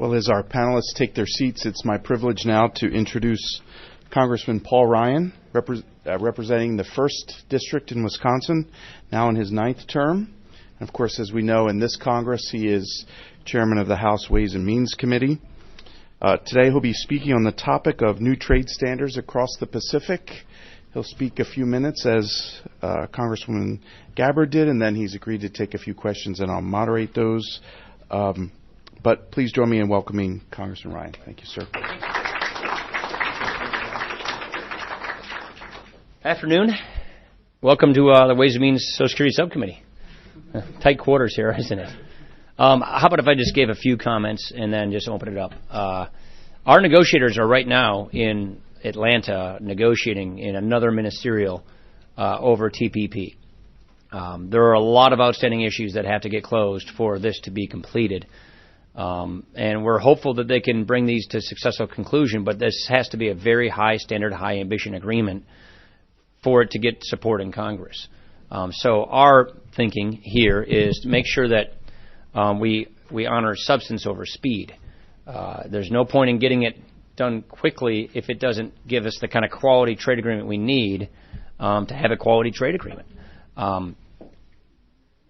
Well, as our panelists take their seats, it's my privilege now to introduce Congressman Paul Ryan, representing the 1st District in Wisconsin, now in his 9th term. And of course, as we know, in this Congress, he is chairman of the House Ways and Means Committee. Today, he'll be speaking on the topic of new trade standards across the Pacific. He'll speak a few minutes, as Congresswoman Gabbard did, and then he's agreed to take a few questions, and I'll moderate those. But please join me in welcoming Congressman Ryan. Thank you, sir. Afternoon. Welcome to the Ways and Means Social Security Subcommittee. Tight quarters here, isn't it? How about if I just gave a few comments and then just open it up? Our negotiators are right now in Atlanta negotiating in another ministerial over TPP. There are a lot of outstanding issues that have to get closed for this to be completed. And we're hopeful that they can bring these to successful conclusion, but this has to be a very high standard, high ambition agreement for it to get support in Congress. So our thinking here is to make sure that we honor substance over speed. There's no point in getting it done quickly if it doesn't give us the kind of quality trade agreement we need to have a quality trade agreement.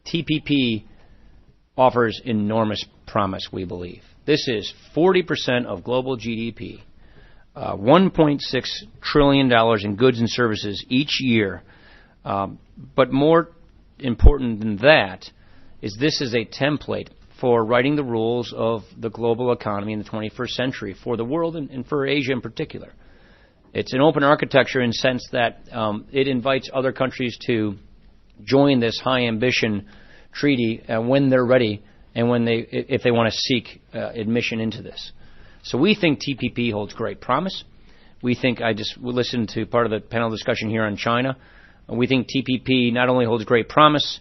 TPP offers enormous promise, we believe. This is 40% of global GDP, $1.6 trillion in goods and services each year. But more important than that is this is a template for writing the rules of the global economy in the 21st century for the world and for Asia in particular. It's an open architecture in the sense that it invites other countries to join this high ambition treaty when they're ready and if they want to seek admission into this. So we think TPP holds great promise. We think, I just listened to part of the panel discussion here on China. We think TPP not only holds great promise,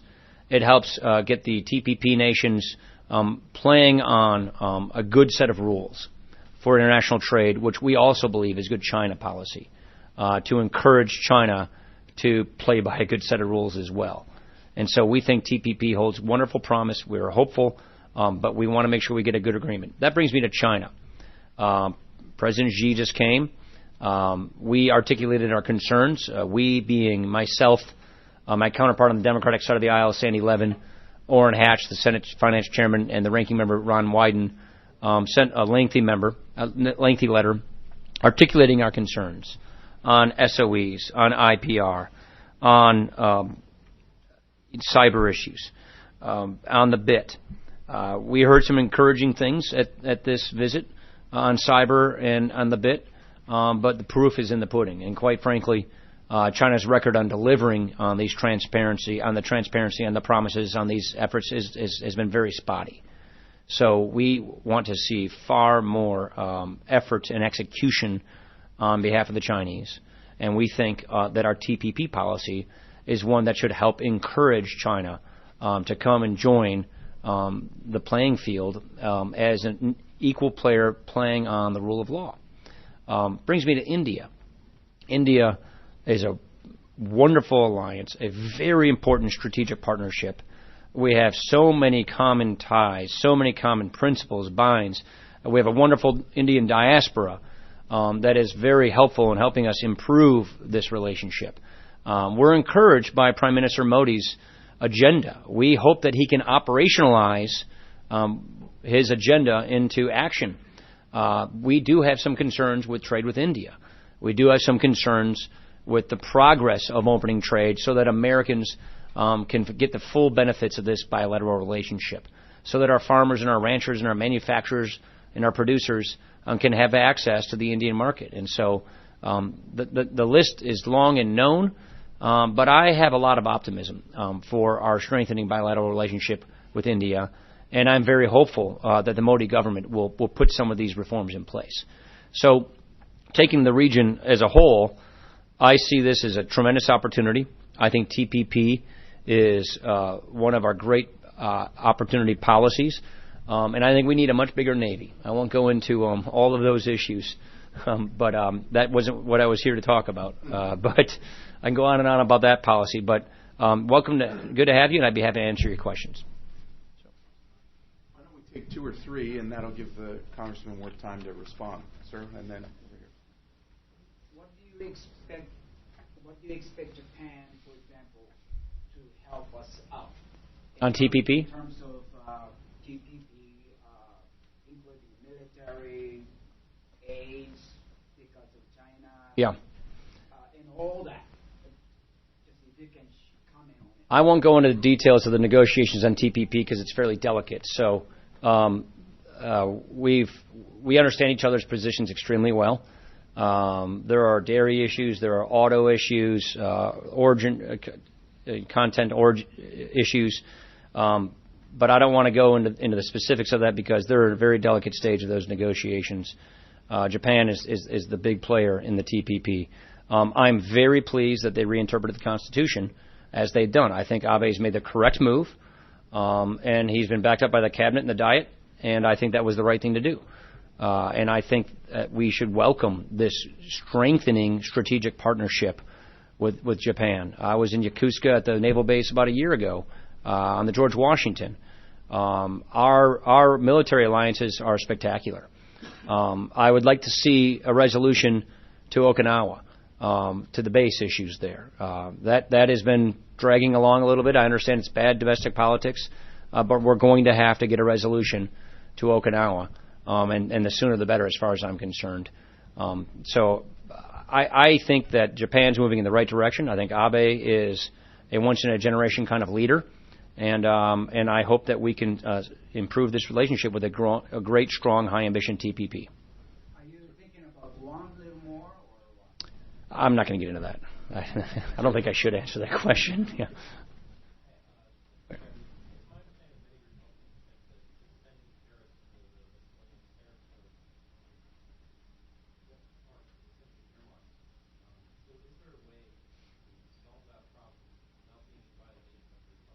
it helps get the TPP nations playing on a good set of rules for international trade, which we also believe is good China policy, to encourage China to play by a good set of rules as well. And so we think TPP holds wonderful promise. We're hopeful, but we want to make sure we get a good agreement. That brings me to China. President Xi just came. We articulated our concerns, we being myself, my counterpart on the Democratic side of the aisle, Sandy Levin, Orrin Hatch, the Senate Finance Chairman, and the Ranking Member, Ron Wyden, sent a lengthy letter articulating our concerns on SOEs, on IPR, on cyber issues, on the BIT. We heard some encouraging things at this visit on cyber and on the BIT, but the proof is in the pudding. And quite frankly, China's record on delivering on the transparency and the promises on these efforts has been very spotty. So we want to see far more effort and execution on behalf of the Chinese. And we think that our TPP policy is one that should help encourage China to come and join the playing field as an equal player playing on the rule of law. Brings me to India. India is a wonderful alliance, a very important strategic partnership. We have so many common ties, so many common principles, binds. We have a wonderful Indian diaspora that is very helpful in helping us improve this relationship. We're encouraged by Prime Minister Modi's agenda. We hope that he can operationalize his agenda into action. We do have some concerns with trade with India. We do have some concerns with the progress of opening trade so that Americans can get the full benefits of this bilateral relationship, so that our farmers and our ranchers and our manufacturers and our producers can have access to the Indian market. And so the list is long and known, but I have a lot of optimism for our strengthening bilateral relationship with India, and I'm very hopeful that the Modi government will put some of these reforms in place. So taking the region as a whole, I see this as a tremendous opportunity. I think TPP is one of our great opportunity policies, and I think we need a much bigger Navy. I won't go into all of those issues, but that wasn't what I was here to talk about. But I can go on and on about that policy. But good to have you, and I'd be happy to answer your questions. Why don't we take two or three, and that'll give the congressman more time to respond, sir. And then over here. What do you expect? What do you expect Japan, for example, to help us out on TPP? In terms of TPP, including military aids because of China. Yeah. And all that. Just if you can comment on it. I won't go into the details of the negotiations on TPP because it's fairly delicate. So we understand each other's positions extremely well. There are dairy issues, there are auto issues, content issues, but I don't want to go into the specifics of that because they're at a very delicate stage of those negotiations. Japan is the big player in the TPP. I'm very pleased that they reinterpreted the Constitution as they've done. I think Abe's made the correct move, and he's been backed up by the cabinet and the Diet, and I think that was the right thing to do. And I think that we should welcome this strengthening strategic partnership with Japan. I was in Yokosuka at the naval base about a year ago on the George Washington. Our military alliances are spectacular. I would like to see a resolution to Okinawa, to the base issues there. That has been dragging along a little bit. I understand it's bad domestic politics, but we're going to have to get a resolution to Okinawa. And the sooner the better as far as I'm concerned. So I think that Japan's moving in the right direction. I think Abe is a once-in-a-generation kind of leader. And I hope that we can improve this relationship with a great, strong, high-ambition TPP. Are you thinking about one little more or what? I'm not going to get into that. I don't think I should answer that question. Yeah.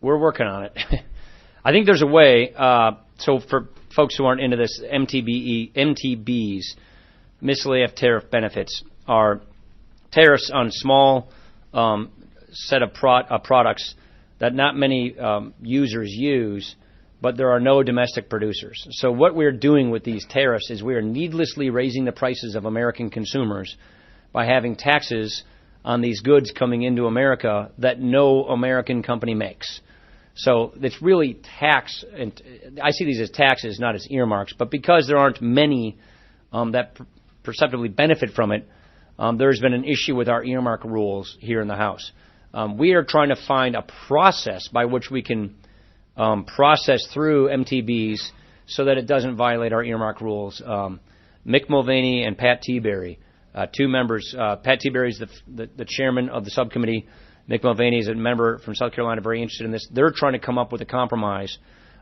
We're working on it. I think there's a way. So for folks who aren't into this, MTBs, miscellaneous tariff benefits, are tariffs on small set of products that not many users use, but there are no domestic producers. So what we're doing with these tariffs is we are needlessly raising the prices of American consumers by having taxes on these goods coming into America that no American company makes. So it's really tax, and I see these as taxes, not as earmarks, but because there aren't many that perceptibly benefit from it, there's been an issue with our earmark rules here in the House. We are trying to find a process by which we can process through MTBs so that it doesn't violate our earmark rules. Mick Mulvaney and Pat Tiberi, two members. Pat Tiberi is the chairman of the subcommittee. Mick Mulvaney is a member from South Carolina, very interested in this. They're trying to come up with a compromise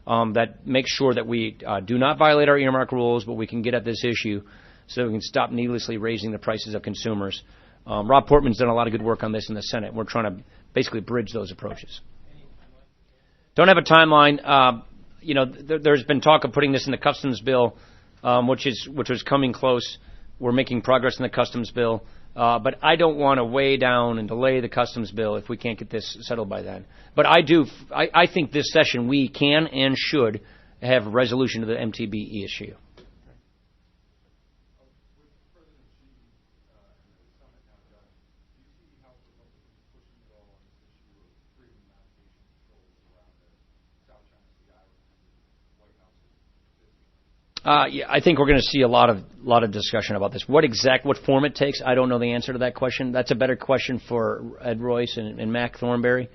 that makes sure that we do not violate our earmark rules, but we can get at this issue so that we can stop needlessly raising the prices of consumers. Rob Portman's done a lot of good work on this in the Senate. We're trying to basically bridge those approaches. Don't have a timeline. There's been talk of putting this in the customs bill, which was coming close. We're making progress in the customs bill. But I don't want to weigh down and delay the customs bill if we can't get this settled by then. But I think this session we can and should have a resolution to the MTBE issue. Yeah, I think we're going to see a lot of discussion about this. What form it takes, I don't know the answer to that question. That's a better question for Ed Royce and Mac Thornberry.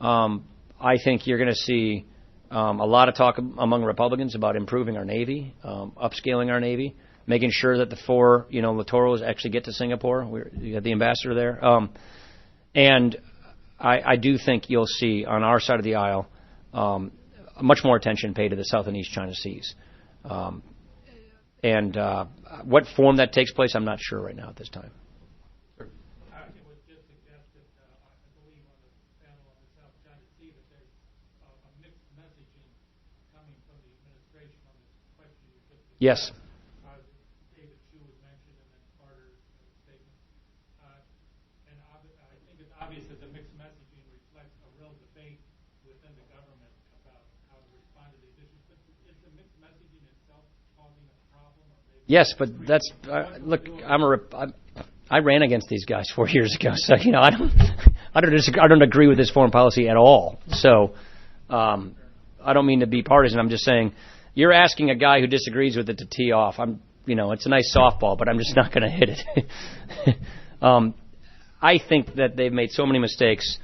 I think you're going to see a lot of talk among Republicans about improving our Navy, upscaling our Navy, making sure that the four littorals actually get to Singapore. You got the ambassador there. And I do think you'll see on our side of the aisle much more attention paid to the South and East China Seas. What form that takes place, I'm not sure right now at this time. It was just suggested, I believe, on the panel on the South China Sea that there's a mixed messaging coming from the administration on this question you just discussed. Yes. David Chu was mentioned and then Carter's statement. And I think it's obvious that the mixed messaging reflects a real debate within the government about how to respond to these issues. But is the mixed messaging Yes, but that's look. I ran against these guys 4 years ago, so I don't agree with this foreign policy at all. So I don't mean to be partisan. I'm just saying you're asking a guy who disagrees with it to tee off. It's a nice softball, but I'm just not going to hit it. I think that they've made so many mistakes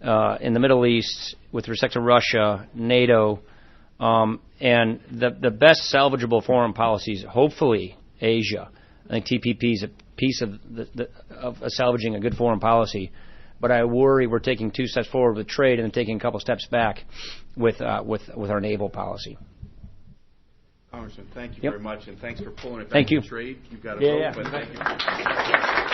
in the Middle East with respect to Russia, NATO, and the best salvageable foreign policies, hopefully Asia. I think TPP is a piece of salvaging a good foreign policy, but I worry we're taking 2 steps forward with trade and then taking a couple steps back with our naval policy. Congressman, thank you very much, and thanks for pulling it back Thank you. to trade. You've got a vote, but thank you.